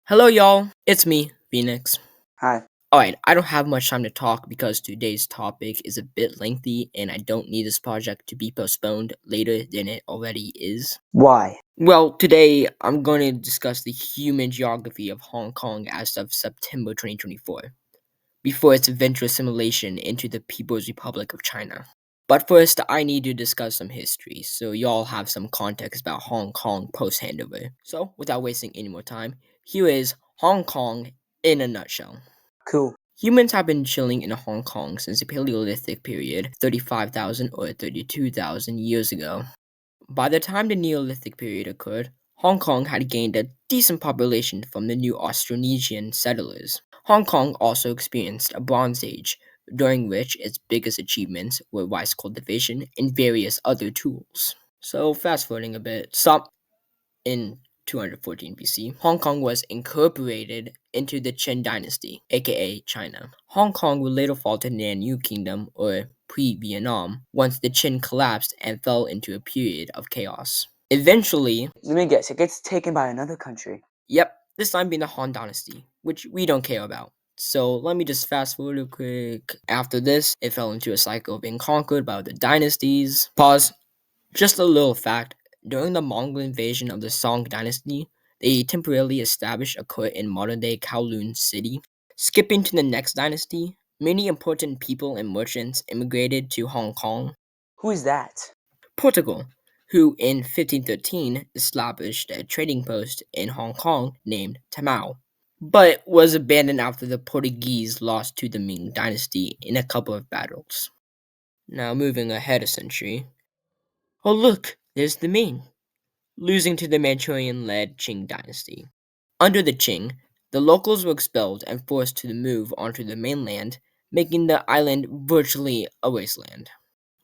Hello, y'all. It's me, Phoenix. Hi. Alright, I don't have much time to talk because today's topic is a bit lengthy and I don't need this project to be postponed later than it already is. Why? Well, today I'm going to discuss the human geography of Hong Kong as of September 2024, before its eventual assimilation into the People's Republic of China. But first, I need to discuss some history, so y'all have some context about Hong Kong post handover. So, without wasting any more time, here is Hong Kong in a nutshell. Cool. Humans have been chilling in Hong Kong since the Paleolithic period, 35,000 or 32,000 years ago. By the time the Neolithic period occurred, Hong Kong had gained a decent population from the new Austronesian settlers. Hong Kong also experienced a Bronze Age, during which its biggest achievements were rice cultivation and various other tools. So, fast forwarding a bit, in 214 BC, Hong Kong was incorporated into the Qin dynasty, aka China. Hong Kong would later fall to the Nanyue Kingdom, or pre-Vietnam, once the Qin collapsed and fell into a period of chaos. Eventually, Let me guess, it gets taken by another country. yep, this time being the Han Dynasty, which we don't care about. So let me just fast forward real quick. After this, it fell into a cycle of being conquered by other dynasties. Pause. Just a little fact, during the Mongol invasion of the Song dynasty, they temporarily established a court in modern-day Kowloon City. Skipping to the next dynasty, many important people and merchants immigrated to Hong Kong. Who is that? Portugal, who in 1513 established a trading post in Hong Kong named Tamao, but was abandoned after the Portuguese lost to the Ming dynasty in a couple of battles. Now moving ahead a century. Oh look, there's the Ming, losing to the Manchurian-led Qing dynasty. Under the Qing, the locals were expelled and forced to move onto the mainland, making the island virtually a wasteland.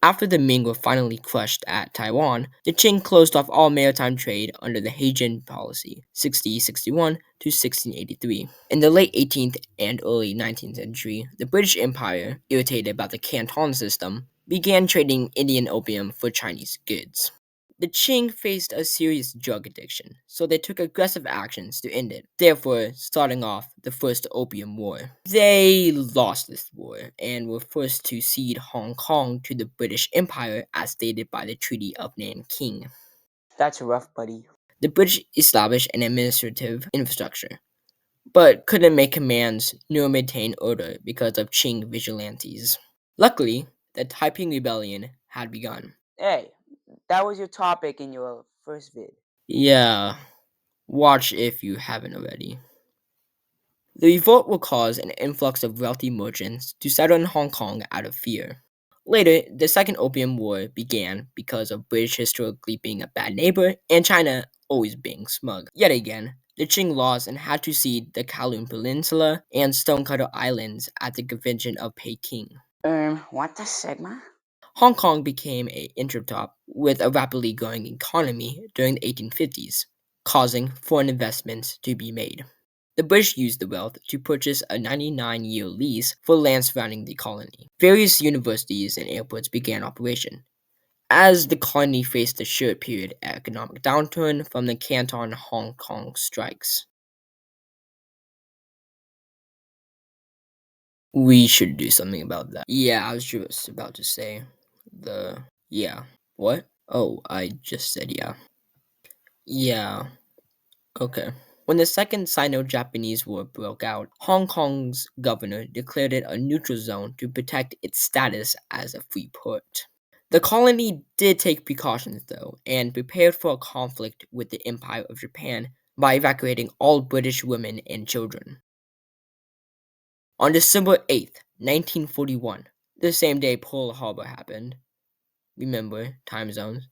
After the Ming were finally crushed at Taiwan, the Qing closed off all maritime trade under the Heijin policy, 1661 to 1683. In the late 18th and early 19th century, the British Empire, irritated about the Canton system, began trading Indian opium for Chinese goods. The Qing faced a serious drug addiction, so they took aggressive actions to end it, therefore starting off the First Opium War. They lost this war and were forced to cede Hong Kong to the British Empire as stated by the Treaty of Nanking. That's rough, buddy. The British established an administrative infrastructure, but couldn't make commands nor maintain order because of Qing vigilantes. Luckily, the Taiping Rebellion had begun. Hey, that was your topic in your first vid. Yeah, watch if you haven't already. The revolt will cause an influx of wealthy merchants to settle in Hong Kong out of fear. Later, the Second Opium War began because of British historically being a bad neighbor and China always being smug. Yet again, the Qing lost and had to cede the Kowloon Peninsula and Stonecutter Islands at the Convention of Peking. What the Sigma? Hong Kong became a intertop with a rapidly growing economy during the 1850s, causing foreign investments to be made. The British used the wealth to purchase a 99-year lease for land surrounding the colony. Various universities and airports began operation, as the colony faced a short period economic downturn from the Canton Hong Kong strikes. We should do something about that. Yeah, I was just about to say yeah. What? Oh, I just said yeah. Yeah. Okay. When the Second Sino-Japanese War broke out, Hong Kong's governor declared it a neutral zone to protect its status as a free port. The colony did take precautions, though, and prepared for a conflict with the Empire of Japan by evacuating all British women and children. On December 8th, 1941, the same day Pearl Harbor happened, remember, time zones,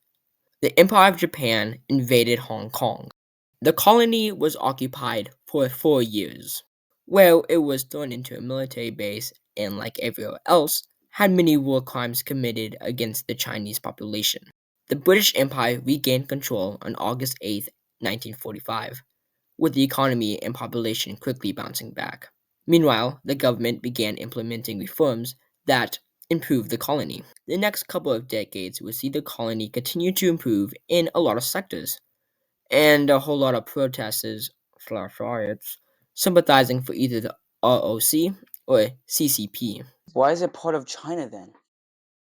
the Empire of Japan invaded Hong Kong. The colony was occupied for 4 years. Well, it was thrown into a military base and, like everywhere else, had many war crimes committed against the Chinese population. The British Empire regained control on August 8, 1945, with the economy and population quickly bouncing back. Meanwhile, the government began implementing reforms that improved the colony. The next couple of decades would see the colony continue to improve in a lot of sectors, and a whole lot of protests riots, sympathizing for either the ROC or CCP. Why is it part of China then?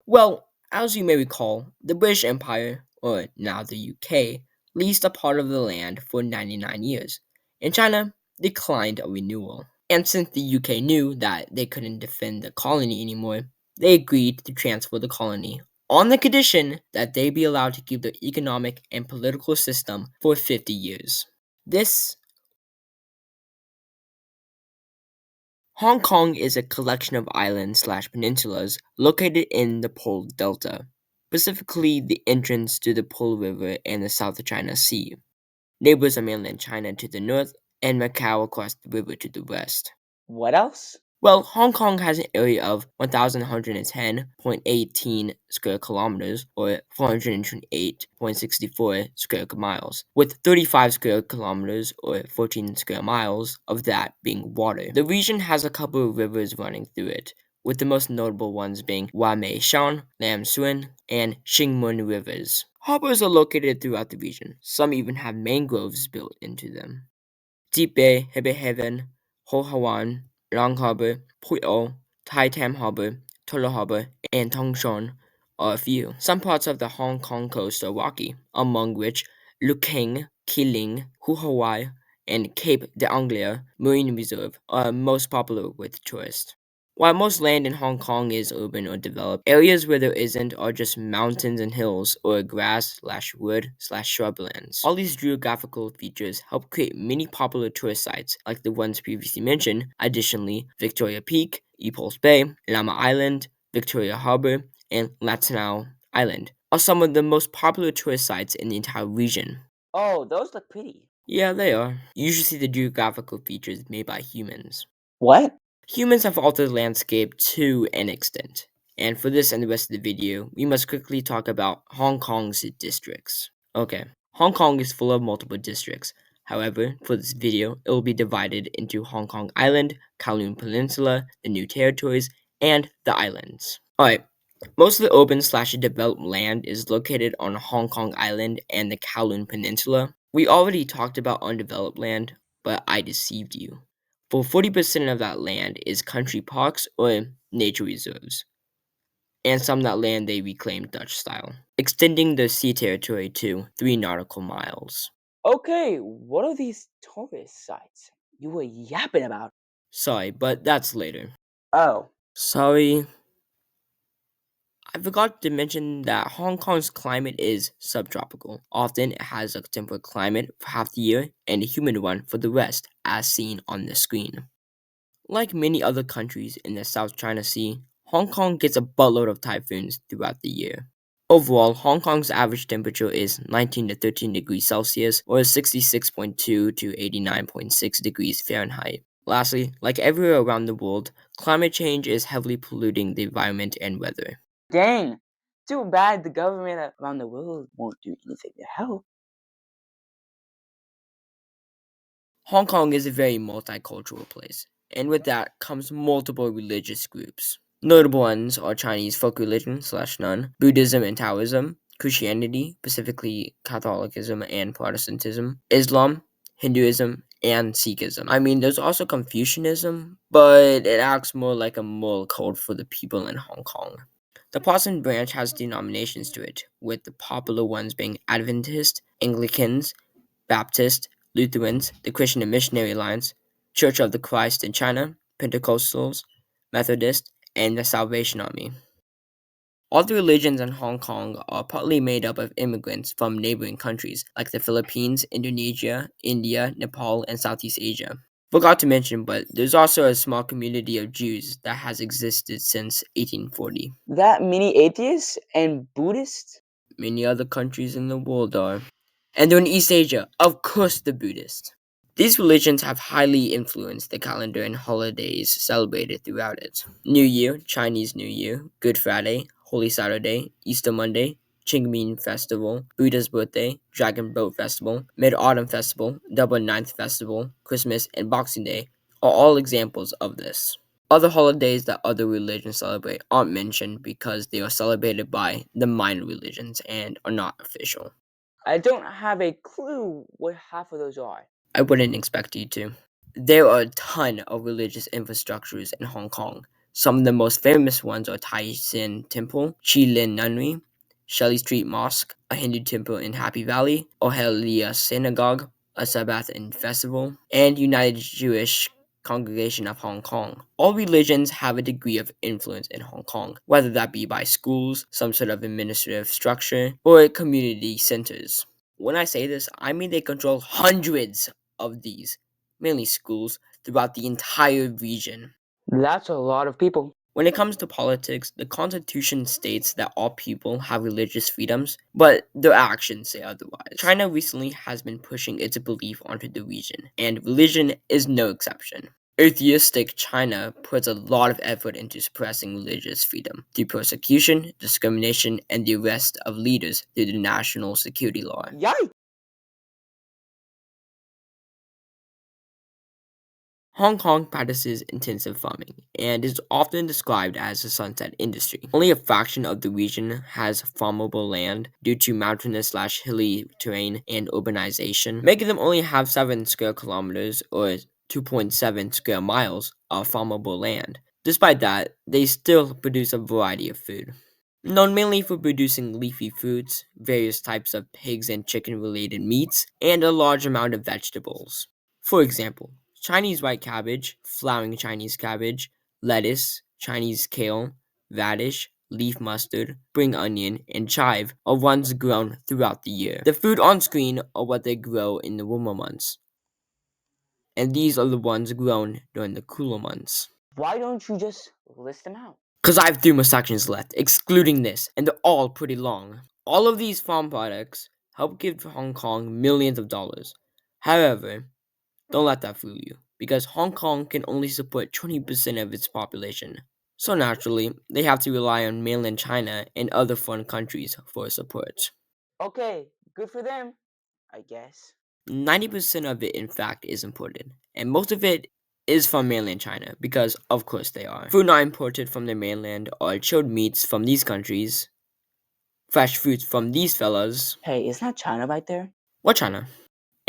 Well, as you may recall, the British Empire, or now the UK, leased a part of the land for 99 years, and China declined a renewal. And since the UK knew that they couldn't defend the colony anymore, they agreed to transfer the colony on the condition that they be allowed to keep the economic and political system for 50 years. This Hong Kong is a collection of islands slash peninsulas located in the Pole Delta, specifically the entrance to the Pole River and the South China Sea. Neighbors are mainland China to the north and Macau across the river to the west. What else? Well, Hong Kong has an area of 1,110.18 square kilometers or 428.64 square miles, with 35 square kilometers or 14 square miles of that being water. The region has a couple of rivers running through it, with the most notable ones being Shan, Lam Suan, and Xingmun rivers. Harbors are located throughout the region. Some even have mangroves built into them. Deep Bay, Hebe Haven, Ho Hawan, Long Harbor, Pui O, Tai Tam Harbor, Turtle Harbor, and Tongshan are a few. Some parts of the Hong Kong coast are rocky, among which Lukang, Keeling, Huawai, and Cape d'Angleterre Marine Reserve are most popular with tourists. While most land in Hong Kong is urban or developed, areas where there isn't are just mountains and hills or grass slash wood slash shrublands. All these geographical features help create many popular tourist sites like the ones previously mentioned. Additionally, Victoria Peak, Epos Bay, Lama Island, Victoria Harbour, and Latano Island are some of the most popular tourist sites in the entire region. Oh, those look pretty. Yeah, they are. You usually see the geographical features made by humans. What? Humans have altered the landscape to an extent, and for this and the rest of the video, we must quickly talk about Hong Kong's districts. Okay, Hong Kong is full of multiple districts. However, for this video, it will be divided into Hong Kong Island, Kowloon Peninsula, the New Territories, and the islands. Alright, most of the open slash developed land is located on Hong Kong Island and the Kowloon Peninsula. We already talked about undeveloped land, but I deceived you. For 40% of that land is country parks or nature reserves, and some of that land they reclaimed Dutch style, extending the sea territory to 3 nautical miles. Okay, what are these tourist sites you were yapping about? Sorry, but that's later. Oh, Sorry, I forgot to mention that Hong Kong's climate is subtropical. Often it has a temperate climate for half the year and a humid one for the rest, as seen on the screen. Like many other countries in the South China Sea, Hong Kong gets a buttload of typhoons throughout the year. Overall, Hong Kong's average temperature is 19 to 13 degrees Celsius or 66.2 to 89.6 degrees Fahrenheit. Lastly, like everywhere around the world, climate change is heavily polluting the environment and weather. dang. Too bad the government around the world won't do anything to help. Hong Kong is a very multicultural place, and with that comes multiple religious groups. Notable ones are Chinese folk religion slash none, Buddhism and Taoism, Christianity, specifically Catholicism and Protestantism, Islam, Hinduism, and Sikhism. I mean, there's also Confucianism, but it acts more like a moral code for the people in Hong Kong. The Protestant branch has denominations to it, with the popular ones being Adventist, Anglicans, Baptist, Lutherans, the Christian and Missionary Alliance, Church of the Christ in China, Pentecostals, Methodist, and the Salvation Army. All the religions in Hong Kong are partly made up of immigrants from neighboring countries like the Philippines, Indonesia, India, Nepal, and Southeast Asia. Forgot to mention, but there's also a small community of Jews that has existed since 1840. That many atheists and Buddhists? Many other countries in the world are. And they're in East Asia, of course, the Buddhists. These religions have highly influenced the calendar and holidays celebrated throughout it. New Year, Chinese New Year, Good Friday, Holy Saturday, Easter Monday, Qingming Festival, Buddha's Birthday, Dragon Boat Festival, Mid-Autumn Festival, Double Ninth Festival, Christmas, and Boxing Day are all examples of this. Other holidays that other religions celebrate aren't mentioned because they are celebrated by the minor religions and are not official. I don't have a clue what half of those are. I wouldn't expect you to. There are a ton of religious infrastructures in Hong Kong. Some of the most famous ones are Tai Sin Temple, Chi Lin Nunnery, Shelley Street Mosque, a Hindu temple in Happy Valley, Ohelia Synagogue, a Sabbath and festival, and United Jewish Congregation of Hong Kong. All religions have a degree of influence in Hong Kong, whether that be by schools, some sort of administrative structure, or community centers. When I say this, I mean they control hundreds of these, mainly schools, throughout the entire region. That's a lot of people. When it comes to politics, the Constitution states that all people have religious freedoms, but their actions say otherwise. China recently has been pushing its belief onto the region, and religion is no exception. Atheistic China puts a lot of effort into suppressing religious freedom through persecution, discrimination, and the arrest of leaders through the national security law. Yikes! Hong Kong practices intensive farming and is often described as a sunset industry. Only a fraction of the region has farmable land due to mountainous/hilly terrain and urbanization, making them only have 7 square kilometers or 2.7 square miles of farmable land. Despite that, they still produce a variety of food. Known mainly for producing leafy fruits, various types of pigs and chicken related meats, and a large amount of vegetables. For example, Chinese white cabbage, flowering Chinese cabbage, lettuce, Chinese kale, radish, leaf mustard, spring onion, and chive are ones grown throughout the year. The food on screen are what they grow in the warmer months, and these are the ones grown during the cooler months. Why don't you just list them out? Because I have 3 more sections left, excluding this, and they're all pretty long. All of these farm products help give Hong Kong millions of dollars. However, don't let that fool you, because Hong Kong can only support 20% of its population. So naturally, they have to rely on mainland China and other foreign countries for support. Okay, good for them, I guess. 90% of it, in fact, is imported, and most of it is from mainland China, because of course they are. Food not imported from the mainland are chilled meats from these countries, fresh fruits from these fellas. Hey, isn't that China right there? What China?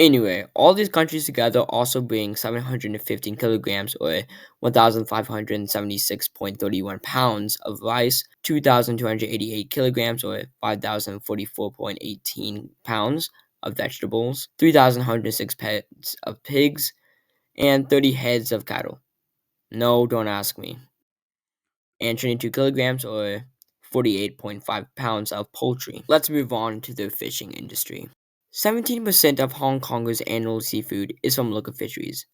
Anyway, all these countries together also bring 715 kilograms or 1,576.31 pounds of rice, 2,288 kilograms or 5,044.18 pounds of vegetables, 3,106 heads of pigs, and 30 heads of cattle. No, don't ask me. And 22 kilograms or 48.5 pounds of poultry. Let's move on to the fishing industry. 17% of Hong Kong's annual seafood is from local fisheries,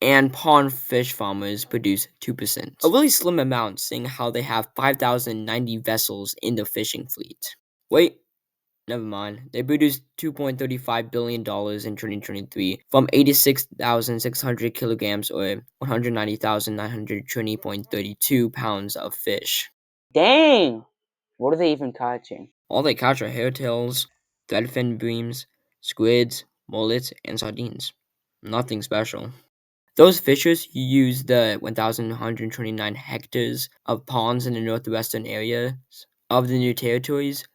and pond fish farmers produce 2%. A really slim amount, seeing how they have 5,090 vessels in their fishing fleet. Wait, never mind. They produced $2.35 billion in 2023 from 86,600 kilograms or 190,920.32 pounds of fish. Dang! What are they even catching? All they catch are hairtails, threadfin breams, squids, mullets, and sardines. Nothing special. Those fishers who use the 1,129 hectares of ponds in the northwestern areas of the new territories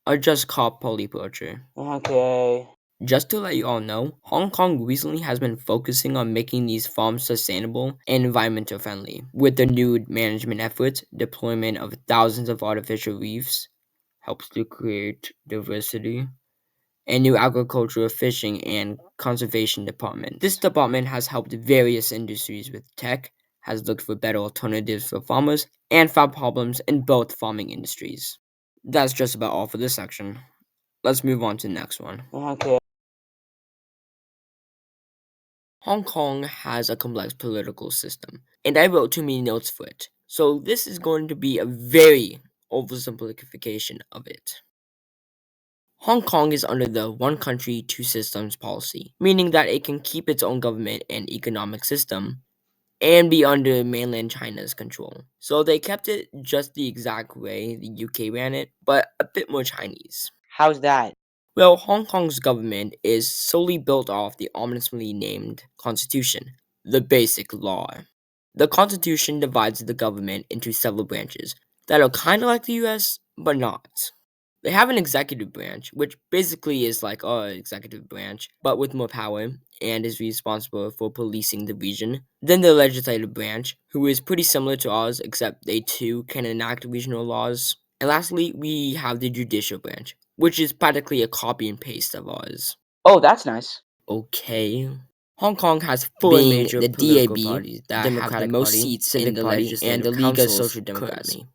are just caught polyculture. Okay. Just to let you all know, Hong Kong recently has been focusing on making these farms sustainable and environmental friendly. With the new management efforts, deployment of thousands of artificial reefs helps to create diversity, and new agricultural, fishing, and conservation department. This department has helped various industries with tech, has looked for better alternatives for farmers, and found problems in both farming industries. That's just about all for this section. Let's move on to the next one. Okay. Hong Kong has a complex political system, and I wrote too many notes for it. So this is going to be a very oversimplification of it. Hong Kong is under the one country, two systems policy, meaning that it can keep its own government and economic system and be under mainland China's control. So they kept it just the exact way the UK ran it, but a bit more Chinese. How's that? Well, Hong Kong's government is solely built off the ominously named Constitution, the Basic Law. The Constitution divides the government into several branches that are kind of like the US, but not. They have an executive branch, which basically is like our executive branch, but with more power and is responsible for policing the region. Then the legislative branch, who is pretty similar to ours, except they too can enact regional laws. And lastly, we have the judicial branch, which is practically a copy and paste of ours. Oh, that's nice. Okay. Hong Kong has four being major the political DAB, parties that have the Democratic most Party, seats in Civic the Party, and the legislative League of councils Social Democrats. currently.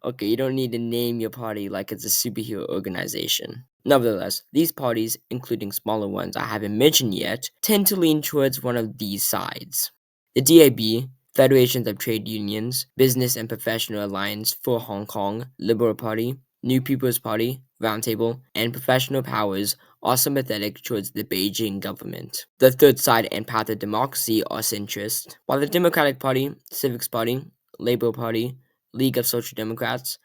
Okay, you don't need to name your party like it's a superhero organization. Nevertheless, these parties, including smaller ones I haven't mentioned yet, tend to lean towards one of these sides. The DAB, Federations of Trade Unions, Business and Professional Alliance for Hong Kong, Liberal Party, New People's Party, Roundtable, and Professional Powers are sympathetic towards the Beijing government. The third side and Path of Democracy are centrist, while the Democratic Party, Civics Party, Labour Party, League of Social Democrats,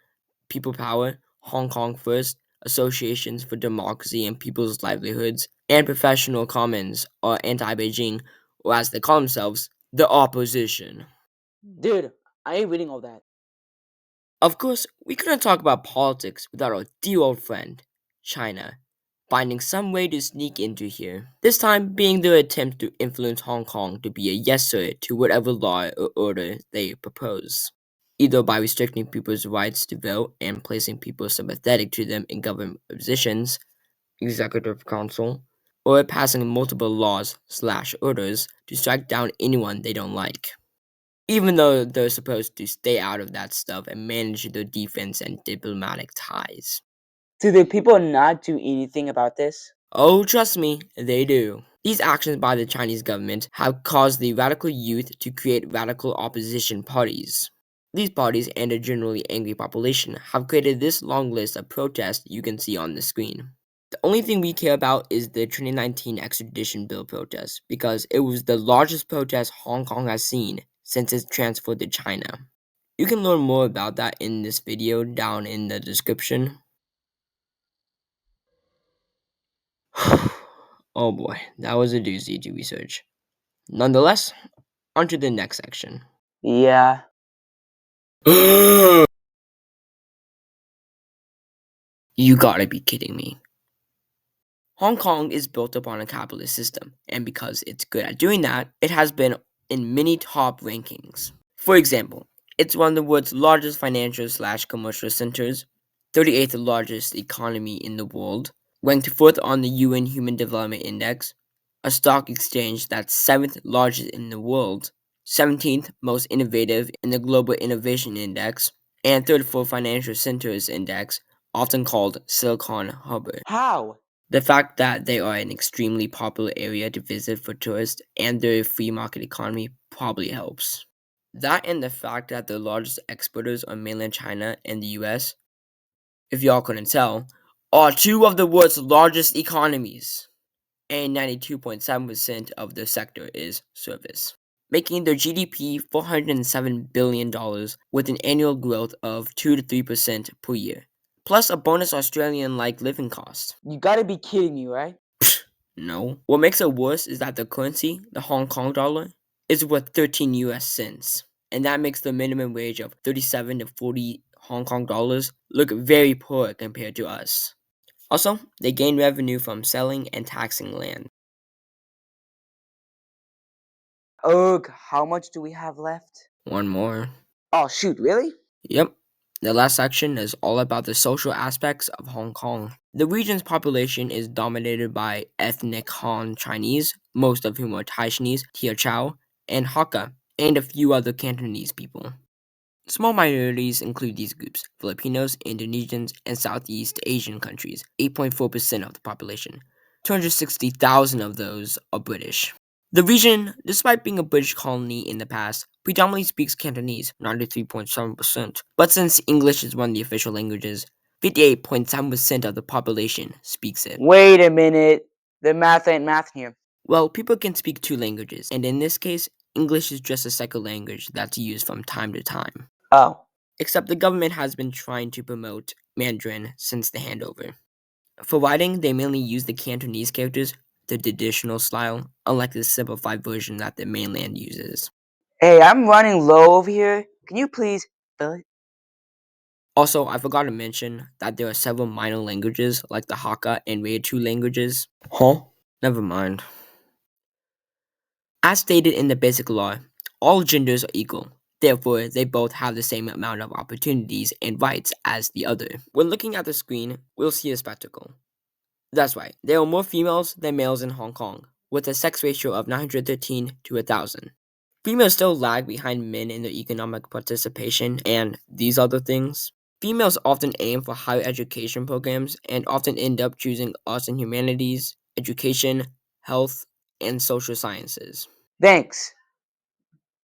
People Power, Hong Kong First, Associations for Democracy and People's Livelihoods, and Professional Commons are anti-Beijing, or as they call themselves, the opposition. Dude, I ain't reading all that. Of course, we couldn't talk about politics without our dear old friend, China, finding some way to sneak into here. This time being their attempt to influence Hong Kong to be a yes sir to whatever law or order they propose, either by restricting people's rights to vote and placing people sympathetic to them in government positions, executive council, or passing multiple laws/orders to strike down anyone they don't like. Even though they're supposed to stay out of that stuff and manage their defense and diplomatic ties. Do the people not do anything about this? Oh, trust me, they do. These actions by the Chinese government have caused the radical youth to create radical opposition parties. These parties and a generally angry population have created this long list of protests you can see on the screen. The only thing we care about is the 2019 extradition bill protest because it was the largest protest Hong Kong has seen since its transfer to China. You can learn more about that in this video down in the description. Oh boy, that was a doozy to research. Nonetheless, on to the next section. Yeah. You gotta be kidding me. Hong Kong is built upon a capitalist system, and because it's good at doing that, it has been in many top rankings. For example, it's one of the world's largest financial/commercial centers, 38th largest economy in the world, ranked 4th on the UN Human Development Index, a stock exchange that's 7th largest in the world, 17th most innovative in the Global Innovation Index, and 3rd for Financial Centers Index, often called Silicon Harbor. How? The fact that they are an extremely popular area to visit for tourists and their free market economy probably helps. That and the fact that the largest exporters are mainland China and the US, if y'all couldn't tell, are two of the world's largest economies, and 92.7% of the sector is service, making their GDP $407 billion with an annual growth of 2 to 3% per year, plus a bonus Australian-like living cost. You gotta be kidding me, right? No. What makes it worse is that the currency, the Hong Kong dollar, is worth 13 US cents. And that makes the minimum wage of 37 to 40 Hong Kong dollars look very poor compared to us. Also, they gain revenue from selling and taxing land. Ugh, how much do we have left? One more. Oh shoot, really? Yep. The last section is all about the social aspects of Hong Kong. The region's population is dominated by ethnic Han Chinese, most of whom are Thai Chinese, Tia Chow, and Hakka, and a few other Cantonese people. Small minorities include these groups: Filipinos, Indonesians, and Southeast Asian countries, 8.4% of the population. 260,000 of those are British. The region, despite being a British colony in the past, predominantly speaks Cantonese, 93.7%. But since English is one of the official languages, 58.7% of the population speaks it. Wait a minute. The math ain't math here. Well, people can speak two languages, and in this case, English is just a second language that's used from time to time. Oh. Except the government has been trying to promote Mandarin since the handover. For writing, they mainly use the Cantonese characters, the traditional style, unlike the simplified version that the mainland uses. Hey, I'm running low over here. Can you please fill it? Also, I forgot to mention that there are several minor languages like the Hakka and Rei-2 languages. Huh? Never mind. As stated in the basic law, all genders are equal. Therefore, they both have the same amount of opportunities and rights as the other. When looking at the screen, we'll see a spectacle. That's right, there are more females than males in Hong Kong, with a sex ratio of 913 to 1,000. Females still lag behind men in their economic participation and these other things. Females often aim for higher education programs and often end up choosing arts and humanities, education, health, and social sciences. Thanks.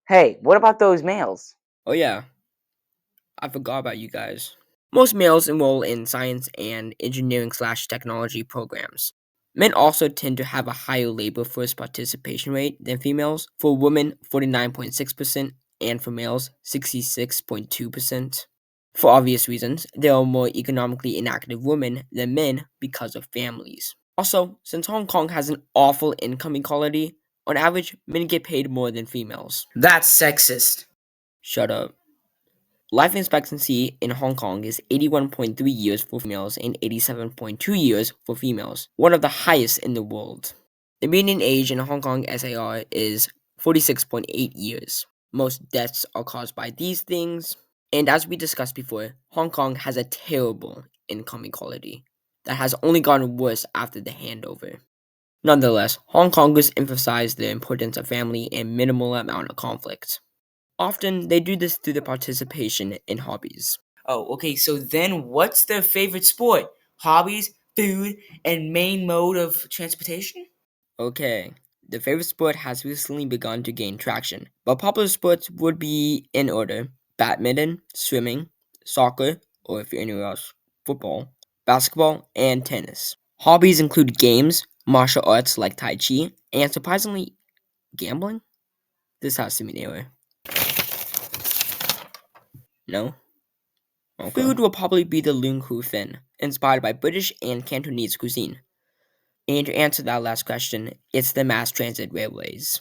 Hey, what about those males? Oh, yeah, I forgot about you guys. Most males enroll in science and engineering/slash technology programs. Men also tend to have a higher labor force participation rate than females. For women, 49.6%, and for males, 66.2%. For obvious reasons, there are more economically inactive women than men because of families. Also, since Hong Kong has an awful income equality, on average, men get paid more than females. That's sexist. Shut up. Life expectancy in Hong Kong is 81.3 years for females and 87.2 years for females, one of the highest in the world. The median age in Hong Kong SAR is 46.8 years. Most deaths are caused by these things, and as we discussed before, Hong Kong has a terrible income equality that has only gotten worse after the handover. Nonetheless, Hong Kongers emphasize the importance of family and minimal amount of conflict. Often, they do this through the participation in hobbies. Oh, okay, so then what's their favorite sport? Hobbies, food, and main mode of transportation? Okay, the favorite sport has recently begun to gain traction, but popular sports would be in order: badminton, swimming, soccer, or if you're anywhere else, football, basketball, and tennis. Hobbies include games, martial arts like Tai Chi, and surprisingly, gambling? This has to be an error. No? Okay. Food will probably be the Lung Hu Fin, inspired by British and Cantonese cuisine. And to answer that last question, it's the mass transit railways.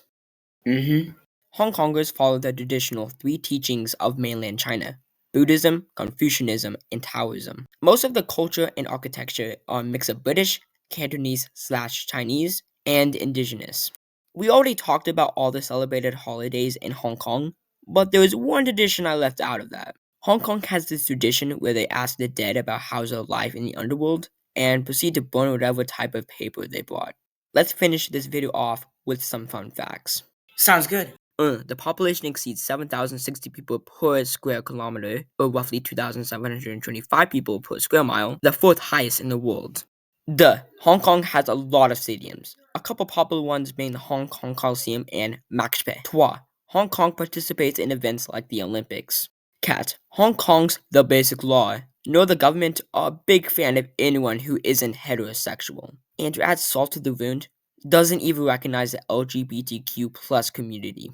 Mm-hmm. Hong Kongers follow the traditional three teachings of mainland China: Buddhism, Confucianism, and Taoism. Most of the culture and architecture are a mix of British, Cantonese/slash Chinese, and indigenous. We already talked about all the celebrated holidays in Hong Kong, but there is one tradition I left out of that. Hong Kong has this tradition where they ask the dead about how their life in the underworld and proceed to burn whatever type of paper they brought. Let's finish this video off with some fun facts. Sounds good. The population exceeds 7,060 people per square kilometer, or roughly 2,725 people per square mile, the fourth highest in the world. Hong Kong has a lot of stadiums. A couple popular ones being the Hong Kong Coliseum and Maxpe. Hong Kong participates in events like the Olympics. Hong Kong's The Basic Law. Nor the government are a big fan of anyone who isn't heterosexual. And to add salt to the wound, doesn't even recognize the LGBTQ plus community.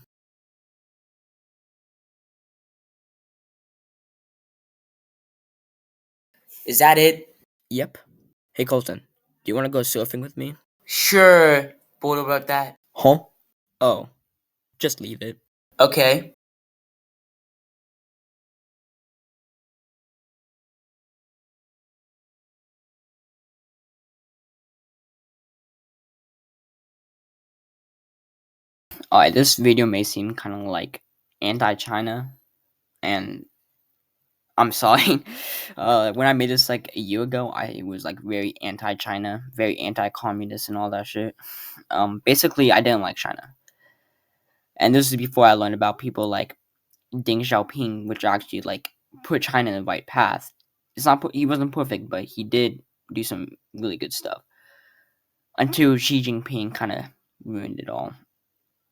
Is that it? Yep. Hey Colton, do you want to go surfing with me? Sure. But what about that? Huh? Oh, just leave it. Okay. Alright, this video may seem kind of like anti-China, and I'm sorry. When I made this like a year ago, I was like very anti-China, very anti-communist, and all that shit. Basically, I didn't like China, and this is before I learned about people like Deng Xiaoping, which actually like put China in the right path. He wasn't perfect, but he did do some really good stuff. Until Xi Jinping kind of ruined it all.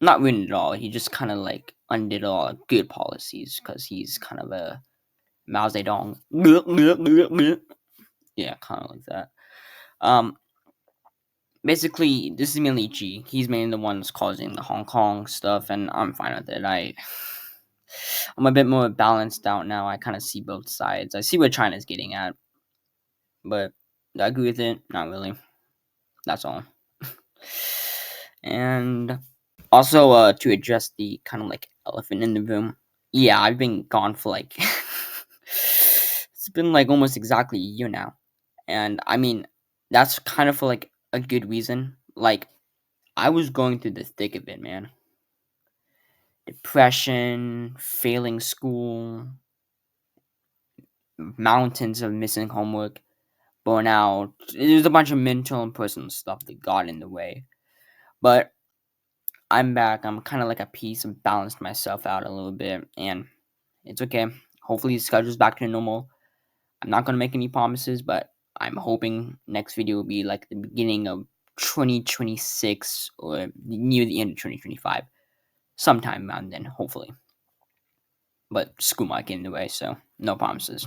Not ruined it all. He just kind of like undid all good policies because he's kind of a Mao Zedong. Yeah, kind of like that. Um, Basically, this is mainly G. He's mainly the one that's causing the Hong Kong stuff, and I'm fine with it. I'm a bit more balanced out now. I kind of see both sides. I see what China's getting at, but do I agree with it? Not really. That's all. And also, to address the kind of like elephant in the room. Yeah, I've been gone for like it's been like almost exactly a year now. And I mean, that's kind of for like a good reason. Like, I was going through the thick of it, man. Depression, failing school, mountains of missing homework, burnout. There's a bunch of mental and personal stuff that got in the way. But I'm back. I'm kind of like at peace and balanced myself out a little bit. And it's okay. Hopefully, the schedule's back to normal. I'm not going to make any promises, but I'm hoping next video will be like the beginning of 2026 or near the end of 2025. Sometime around then, hopefully. But school might get in the way, so no promises.